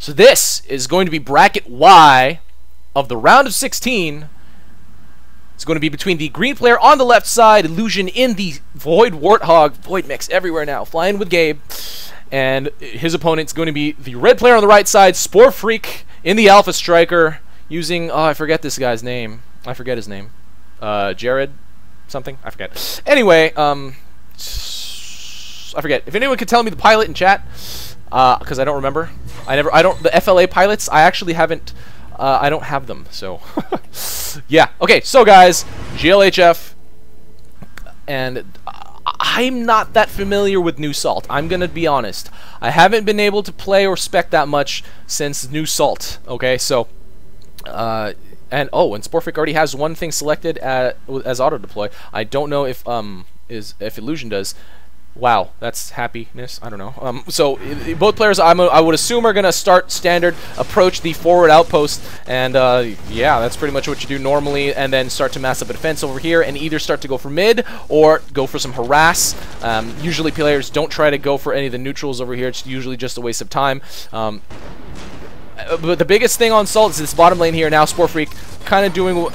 So this is going to be bracket Y of the round of 16. It's going to be between the green player on the left side, Illusion in the Void Warthog, Void mix everywhere now, flying with Gabe. And his opponent's going to be the red player on the right side, sporefreak in the Alpha Striker, using, oh, I forget this guy's name. I forget his name. Jared something? I forget. Anyway, I forget. If anyone could tell me the pilot in chat, because I don't remember. The FLA pilots, I actually haven't, I don't have them, so. Yeah, okay, so guys, GLHF, and I'm not that familiar with New Salt. I'm gonna be honest. I haven't been able to play or spec that much since New Salt, okay, so, and sporefreak already has one thing selected as auto deploy. I don't know if Illusion does. Wow, that's happiness. I don't know. So both players, I would assume, are gonna start standard, approach the forward outpost, and yeah, that's pretty much what you do normally, and then start to mass up a defense over here, and either start to go for mid or go for some harass. Usually players don't try to go for any of the neutrals over here. It's usually just a waste of time. But the biggest thing on Salt is this bottom lane here. Now sporefreak kind of doing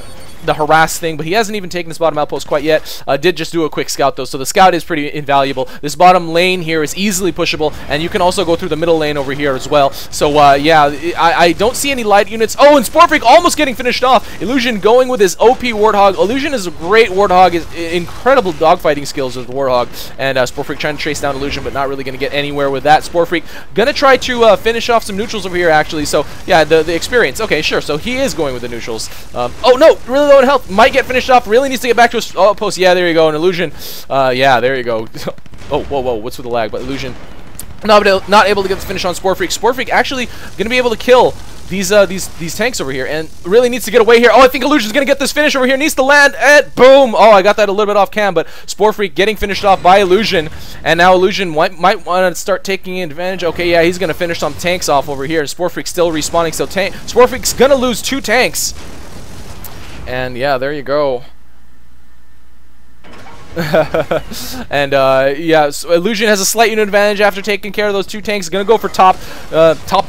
the harass thing, but he hasn't even taken this bottom outpost quite yet. Did just do a quick scout though, so the scout is pretty invaluable. This bottom lane here is easily pushable, and you can also go through the middle lane over here as well. So yeah, I don't see any light units. Oh, and sporefreak almost getting finished off. Illusion going with his OP Warthog. Illusion is a great Warthog, is incredible dogfighting skills with the Warthog, and sporefreak trying to chase down Illusion, but not really going to get anywhere with that. sporefreak gonna try to finish off some neutrals over here actually. So yeah, the experience. Okay, sure. So he is going with the neutrals. Oh no, really low in health, might get finished off, really needs to get back to his outpost. Yeah, there you go, an Illusion. Yeah, there you go. Oh, whoa, what's with the lag? But Illusion not able to get the finish on sporefreak. sporefreak actually going to be able to kill these tanks over here, and really needs to get away here. Oh, I think Illusion's going to get this finish over here, needs to land, and boom! Oh, I got that a little bit off cam, but sporefreak getting finished off by Illusion, and now Illusion might want to start taking advantage. Okay, yeah, he's going to finish some tanks off over here, and sporefreak still respawning, so sporefreak's going to lose 2 tanks. And yeah, there you go. And yeah, so Illusion has a slight unit advantage after taking care of those 2 tanks. Gonna go for top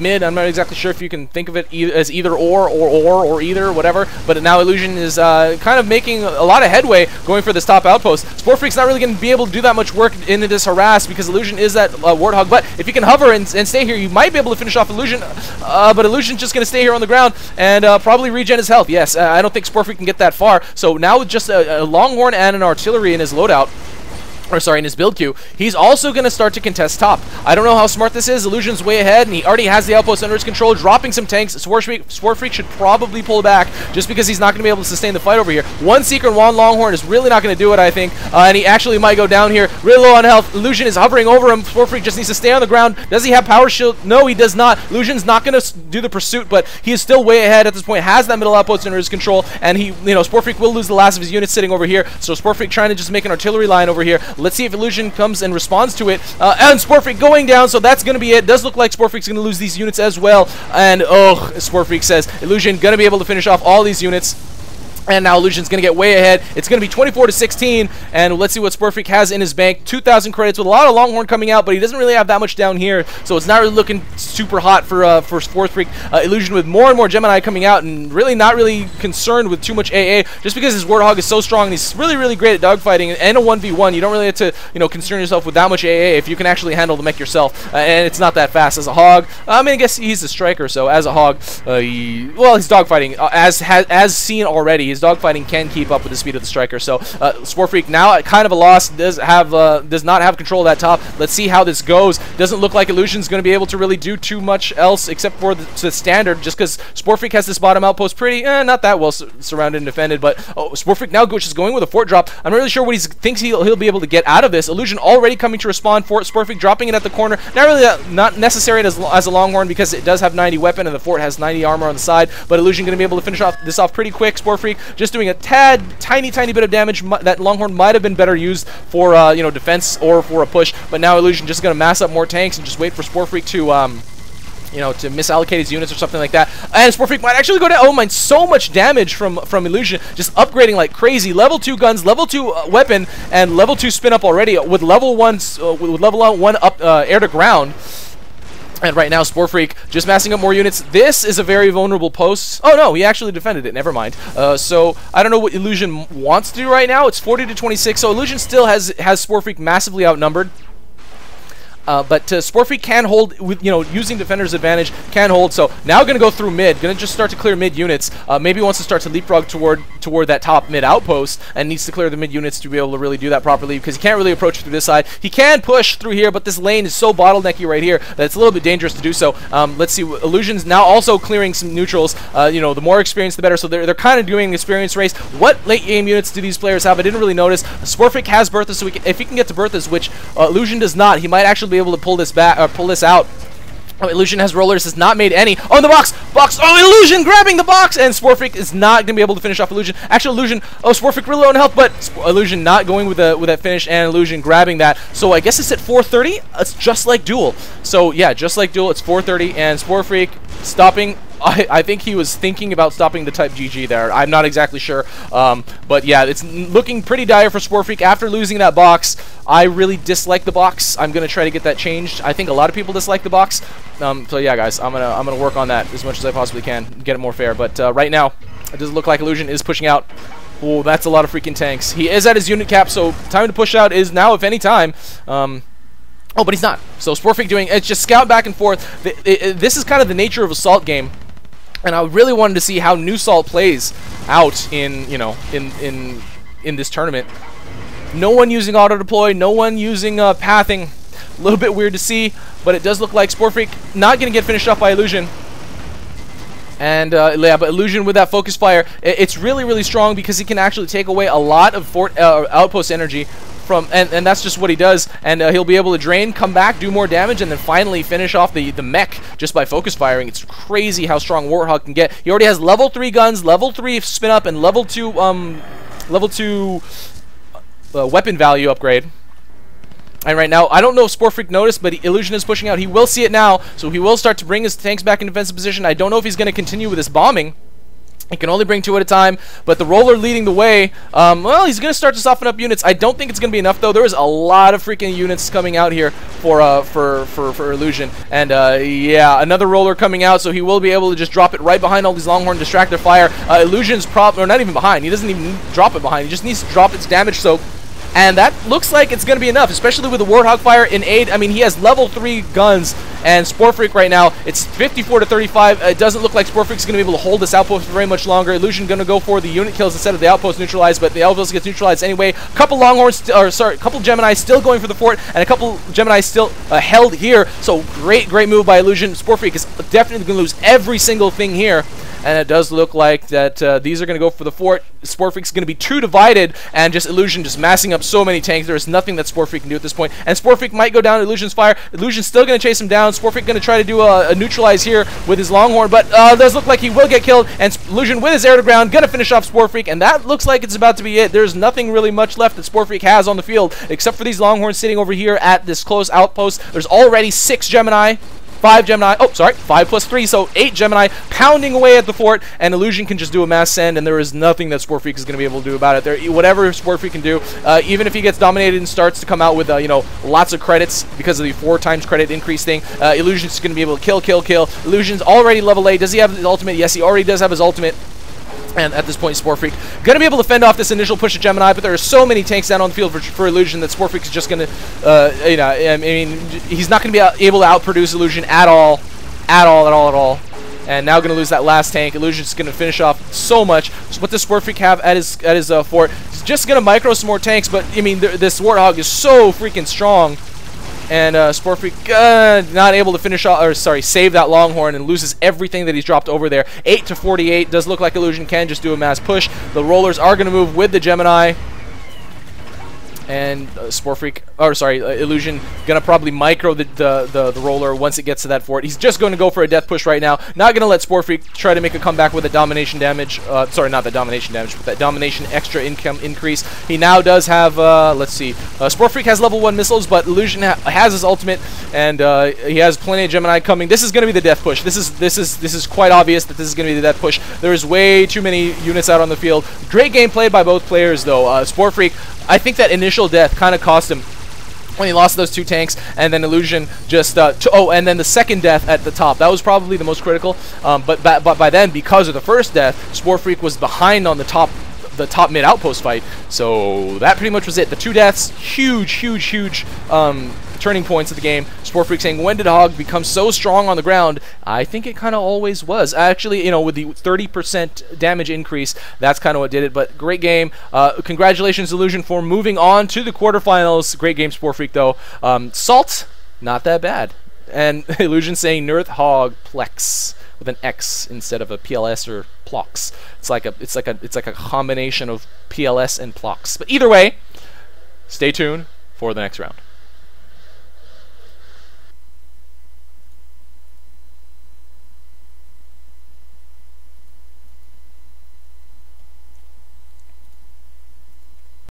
mid. I'm not exactly sure if you can think of it as either or either, whatever. But now Illusion is kind of making a lot of headway going for this top outpost. sporefreak's not really gonna be able to do that much work into this harass because Illusion is that Warthog. But if you can hover and stay here, you might be able to finish off Illusion. But Illusion's just gonna stay here on the ground and probably regen his health. Yes, I don't think sporefreak can get that far. So now with just a Longhorn and an artillery in his loadout, or sorry, in his build queue, he's also going to start to contest top. I don't know how smart this is. Illusion's way ahead, and he already has the outpost under his control, dropping some tanks. sporefreak should probably pull back, just because he's not going to be able to sustain the fight over here. One Seeker and one Longhorn is really not going to do it, I think, and he actually might go down here. Really low on health. Illusion is hovering over him. sporefreak just needs to stay on the ground. Does he have power shield? No, he does not. Illusion's not going to do the pursuit, but he is still way ahead at this point, has that middle outpost under his control, and he, sporefreak will lose the last of his units sitting over here, so sporefreak trying to just make an artillery line over here. Let's see if Illusion comes and responds to it, and sporefreak going down, so that's going to be it. Does look like sporefreak's going to lose these units as well, and oh, sporefreak says Illusion going to be able to finish off all these units. And now Illusion's going to get way ahead. It's going to be 24-16, and let's see what sporefreak has in his bank. 2,000 credits with a lot of Longhorn coming out, but he doesn't really have that much down here, so it's not really looking super hot for sporefreak. Illusion with more and more Gemini coming out, and really not really concerned with too much AA, just because his Warthog is so strong, and he's really, really great at dogfighting, and a 1v1. You don't really have to, concern yourself with that much AA if you can actually handle the mech yourself, and it's not that fast as a hog. I mean, I guess he's a striker, so as a hog, he's dogfighting, as seen already. His dogfighting can keep up with the speed of the striker, so sporefreak now at kind of a loss, does not have control of that top. Let's see how this goes. Doesn't look like Illusion's going to be able to really do too much else except for the standard, just because sporefreak has this bottom outpost pretty, not that well surrounded and defended, but sporefreak now just going with a fort drop. I'm not really sure what he thinks he'll be able to get out of this. Illusion already coming to respond for it. sporefreak dropping it at the corner. Not necessary as a Longhorn, because it does have 90 weapon and the fort has 90 armor on the side, but Illusion going to be able to finish this off pretty quick. sporefreak just doing a tiny bit of damage. That Longhorn might have been better used for defense or for a push, but now Illusion just going to mass up more tanks and just wait for sporefreak to to misallocate his units or something like that. And sporefreak might actually go down. Oh my, so much damage from Illusion, just upgrading like crazy. Level 2 guns, level 2 weapon, and level 2 spin up already with level 1 up air to ground. And right now, sporefreak just massing up more units. This is a very vulnerable post. Oh no, he actually defended it. Never mind. So I don't know what Illusion wants to do right now. It's 40 to 26. So Illusion still has sporefreak massively outnumbered. But sporefreak can hold, with using defender's advantage, can hold. So now going to go through mid, going to just start to clear mid units. Maybe wants to start to leapfrog toward that top mid outpost, and needs to clear the mid units to be able to really do that properly, because he can't really approach through this side. He can push through here, but this lane is so bottlenecky right here that it's a little bit dangerous to do so. Let's see, Illusion's now also clearing some neutrals. The more experience, the better. So they're kind of doing an experience race. What late game units do these players have? I didn't really notice. sporefreak has Berthas, so if he can get to Berthas, which Illusion does not, he might actually be able to pull this back or pull this out. Oh, Illusion has rollers, has not made any. Oh, the box! Oh, Illusion grabbing the box! And sporefreak is not going to be able to finish off Illusion. Actually, Illusion, sporefreak really low in health, but Illusion not going with that finish, and Illusion grabbing that. So I guess it's at 430. It's just like Duel. So yeah, just like Duel, it's 430, and sporefreak stopping. I think he was thinking about stopping the type GG there. I'm not exactly sure. But yeah, it's looking pretty dire for sporefreak after losing that box. I really dislike the box. I'm going to try to get that changed. I think a lot of people dislike the box. So yeah, guys, I'm gonna work on that as much as I possibly can, get it more fair. But right now, it does look like Illusion is pushing out. Oh, that's a lot of freaking tanks. He is at his unit cap, so time to push out is now, if any time. Oh, but he's not. So sporefreak doing it's just scout back and forth. This is kind of the nature of Assault game. And I really wanted to see how New Salt plays out in this tournament. No one using auto deploy, no one using pathing. A little bit weird to see, but it does look like sporefreak not going to get finished off by Illusion. And yeah, but Illusion with that focus fire, it's really, really strong because he can actually take away a lot of outpost energy. And that's just what he does, and he'll be able to drain, come back, do more damage, and then finally finish off the mech just by focus firing. It's crazy how strong Warthog can get. He already has level 3 guns, level 3 spin up, and level 2 weapon value upgrade. And right now, I don't know if sporefreak noticed, but Illusion is pushing out. He will see it now, so he will start to bring his tanks back in defensive position. I don't know if he's going to continue with his bombing. He can only bring 2 at a time, but the roller leading the way, well, he's going to start to soften up units. I don't think it's going to be enough, though. There is a lot of freaking units coming out here for Illusion. And, yeah, another roller coming out, so he will be able to just drop it right behind all these Longhorn, distract their fire. Illusion's or not even behind. He doesn't even drop it behind. He just needs to drop its damage soak. And that looks like it's going to be enough, especially with the Warthog fire in aid. I mean, he has level 3 guns, and sporefreak right now, it's 54 to 35. It doesn't look like sporefreak's going to be able to hold this outpost for very much longer. Illusion going to go for the unit kills instead of the outpost neutralized, but the outpost gets neutralized anyway. Couple Longhorns, or sorry, couple Gemini still going for the fort, and a couple Gemini still held here. So great move by Illusion. sporefreak is definitely going to lose every single thing here. And it does look like that these are going to go for the fort. sporefreak's going to be too divided, and just Illusion just massing up so many tanks. There is nothing that sporefreak can do at this point. And sporefreak might go down to Illusion's fire. Illusion's still going to chase him down. sporefreak going to try to do a neutralize here with his Longhorn, but it does look like he will get killed. And Illusion with his air to ground going to finish off sporefreak, and that looks like it's about to be it. There's nothing really much left that sporefreak has on the field except for these Longhorns sitting over here at this close outpost. There's already 6 Gemini. 5 Gemini, oh sorry, 5 plus 3, so 8 Gemini pounding away at the fort, and Illusion can just do a mass send, and there is nothing that sporefreak is going to be able to do about it. Whatever sporefreak can do, even if he gets dominated and starts to come out with lots of credits because of the 4 times credit increase thing, Illusion's going to be able to kill. Illusion's already level 8. Does he have his ultimate? Yes, he already does have his ultimate. And at this point, sporefreak going to be able to fend off this initial push of Gemini, but there are so many tanks down on the field for Illusion that sporefreak is just going to, I mean, he's not going to be able to outproduce Illusion at all. And now going to lose that last tank. Illusion's going to finish off so much. So what does sporefreak have at his fort? He's just going to micro some more tanks, but I mean, this Warthog is so freaking strong. And sporefreak not able to finish off, or sorry, save that Longhorn, and loses everything that he's dropped over there. 8 to 48. Does look like Illusion can just do a mass push. The rollers are going to move with the Gemini. And Illusion gonna probably micro the roller once it gets to that fort. He's just going to go for a death push right now. Not gonna let sporefreak try to make a comeback with a domination damage. Sorry, not the domination damage, but that domination extra income increase. He now does have. Let's see. sporefreak has level 1 missiles, but Illusion has his ultimate, and he has plenty of Gemini coming. This is gonna be the death push. This is quite obvious that this is gonna be the death push. There is way too many units out on the field. Great game played by both players, though. sporefreak, I think that initial death kind of cost him when he lost those 2 tanks, and then Illusion just and then the second death at the top, that was probably the most critical. But by then, because of the first death, sporefreak was behind on the top mid outpost fight, so that pretty much was it. The 2 deaths, huge turning points of the game. sporefreak saying, when did Hog become so strong on the ground? I think it kind of always was. Actually, you know, with the 30% damage increase, that's kind of what did it. But great game. Congratulations, Illusion, for moving on to the quarterfinals. Great game, sporefreak, though. Salt, not that bad. And Illusion saying Nurth Hog Plex with an X instead of a PLS or Plox. It's like a combination of PLS and Plox. But either way, stay tuned for the next round.